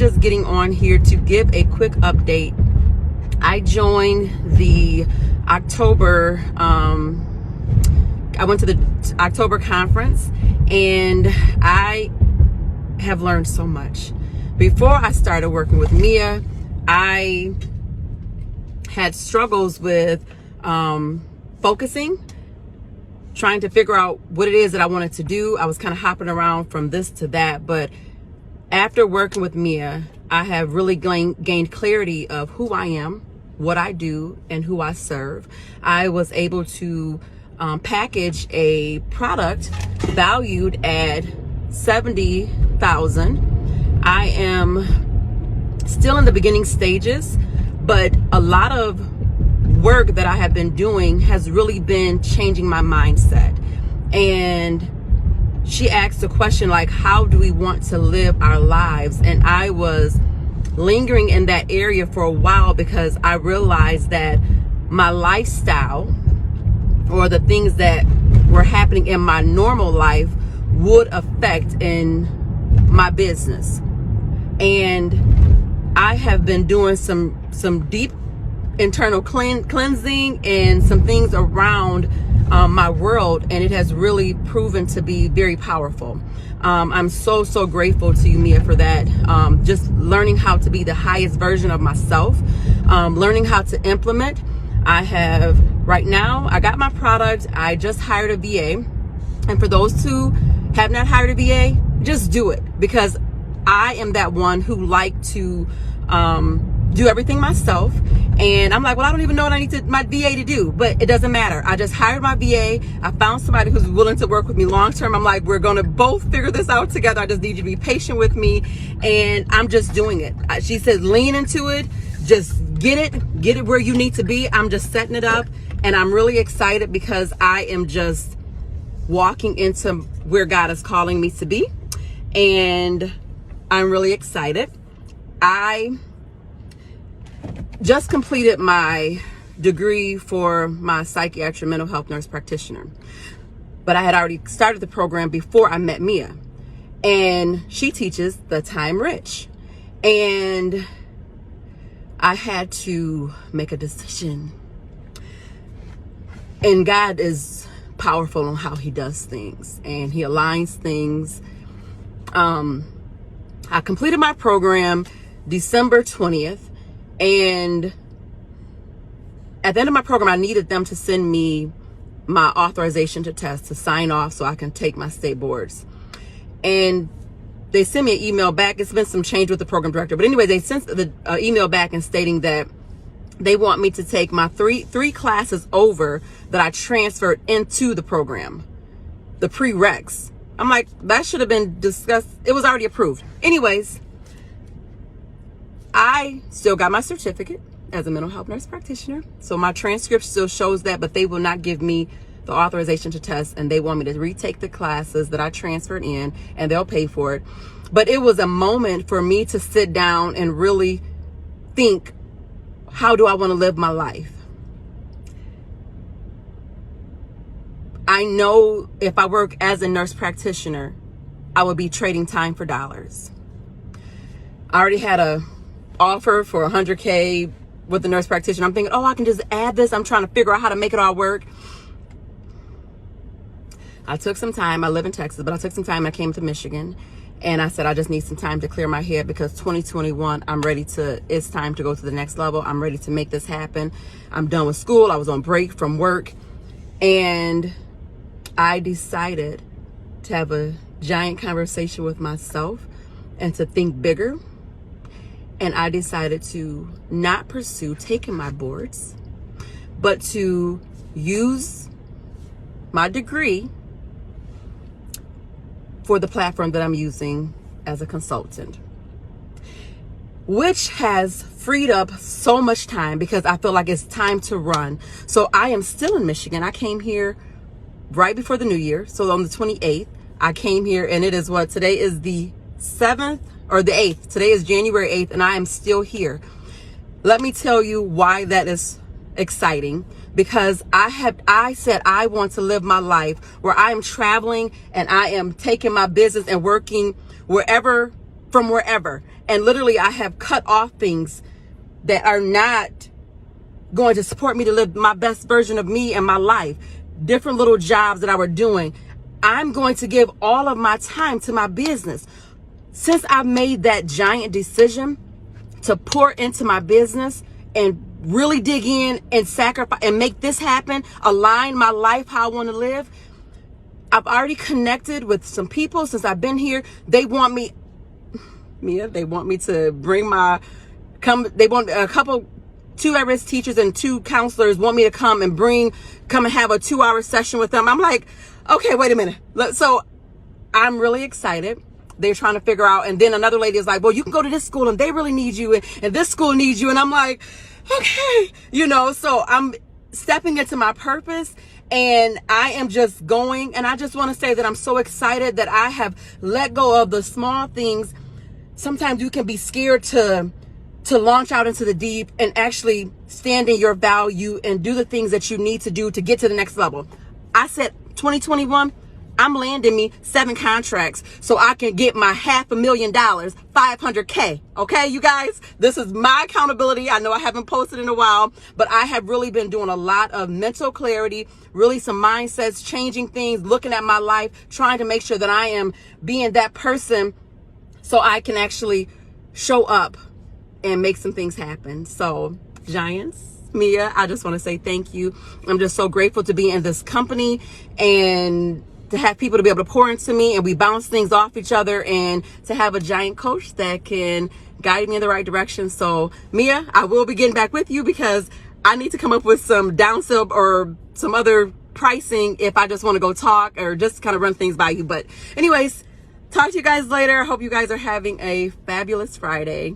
just getting on here to give a quick update. I joined the October, I went to the October conference, and I have learned so much. Before I started working with Mia, I had struggles with focusing, trying to figure out what it is that I wanted to do. I was kind of hopping around from this to that, but after working with Mia, I have really gained clarity of who I am, what I do, and who I serve. I was able to package a product valued at $70,000. I am still in the beginning stages, but a lot of work that I have been doing has really been changing my mindset. And she asked a question like, how do we want to live our lives? And I was lingering in that area for a while because I realized that my lifestyle, or the things that were happening in my normal life, would affect in my business. And I have been doing some deep internal cleansing and some things around my world, and it has really proven to be very powerful. I'm so grateful to you, Mia, for that. Just learning how to be the highest version of myself, learning how to implement. I have, right now, I got my product. I just hired a VA. And for those who have not hired a VA, just do it, because I am that one who like to do everything myself. And I'm like, well, I don't even know what I need my VA to do, but it doesn't matter. I just hired my VA. I found somebody who's willing to work with me long term. I'm like, we're going to both figure this out together. I just need you to be patient with me. And I'm just doing it. She says, lean into it. Just get it where you need to be. I'm just setting it up. And I'm really excited because I am just walking into where God is calling me to be. And I'm really excited. I just completed my degree for my psychiatric mental health nurse practitioner, but I had already started the program before I met Mia, and she teaches the time rich, and I had to make a decision. And God is powerful on how he does things, and he aligns things. I completed my program December 20th. And at the end of my program, I needed them to send me my authorization to test, to sign off so I can take my state boards. And they sent me an email back. It's been some change with the program director. But anyway, they sent the email back and stating that they want me to take my three classes over that I transferred into the program, the prereqs. I'm like, that should have been discussed. It was already approved. Anyways, I still got my certificate as a mental health nurse practitioner. So my transcript still shows that, but they will not give me the authorization to test, and they want me to retake the classes that I transferred in, and they'll pay for it. But it was a moment for me to sit down and really think, how do I want to live my life? I know if I work as a nurse practitioner, I would be trading time for dollars. I already had a offer for $100K with the nurse practitioner. I'm thinking, oh, I can just add this. I'm trying to figure out how to make it all work. I took some time. I live in Texas, but I took some time. I came to Michigan, and I said, I just need some time to clear my head, because 2021, it's time to go to the next level. I'm ready to make this happen. I'm done with school. I was on break from work, and I decided to have a giant conversation with myself and to think bigger. And I decided to not pursue taking my boards, but to use my degree for the platform that I'm using as a consultant, which has freed up so much time because I feel like it's time to run. So I am still in Michigan. I came here right before the new year. So on the 28th, I came here, and it is what? Today is the 7th or the 8th. Today is January 8th, and I am still here. Let me tell you why that is exciting. Because I said I want to live my life where I am traveling and I am taking my business and working from wherever. And literally I have cut off things that are not going to support me to live my best version of me and my life. Different little jobs that I were doing. I'm going to give all of my time to my business. Since I made that giant decision to pour into my business and really dig in and sacrifice and make this happen, align my life how I want to live, I've already connected with some people since I've been here. They want me, Mia, they want me to bring they want a couple, 2 at-risk teachers and 2 counselors want me to come and have a 2-hour session with them. I'm like, okay, wait a minute. So I'm really excited. They're trying to figure out. And then another lady is like, well, you can go to this school and they really need you. And this school needs you. And I'm like, okay, so I'm stepping into my purpose and I am just going. And I just want to say that I'm so excited that I have let go of the small things. Sometimes you can be scared to launch out into the deep and actually stand in your value and do the things that you need to do to get to the next level. I said 2021, I'm landing me 7 contracts so I can get my $500,000, $500K. Okay, you guys, this is my accountability. I know I haven't posted in a while, but I have really been doing a lot of mental clarity, really some mindsets, changing things, looking at my life, trying to make sure that I am being that person so I can actually show up and make some things happen. So, Giants, Mia, I just want to say thank you. I'm just so grateful to be in this company and to have people to be able to pour into me and we bounce things off each other and to have a giant coach that can guide me in the right direction. So, Mia, I will be getting back with you because I need to come up with some downsell or some other pricing if I just want to go talk or just kind of run things by you. But anyways, talk to you guys later. I hope you guys are having a fabulous Friday.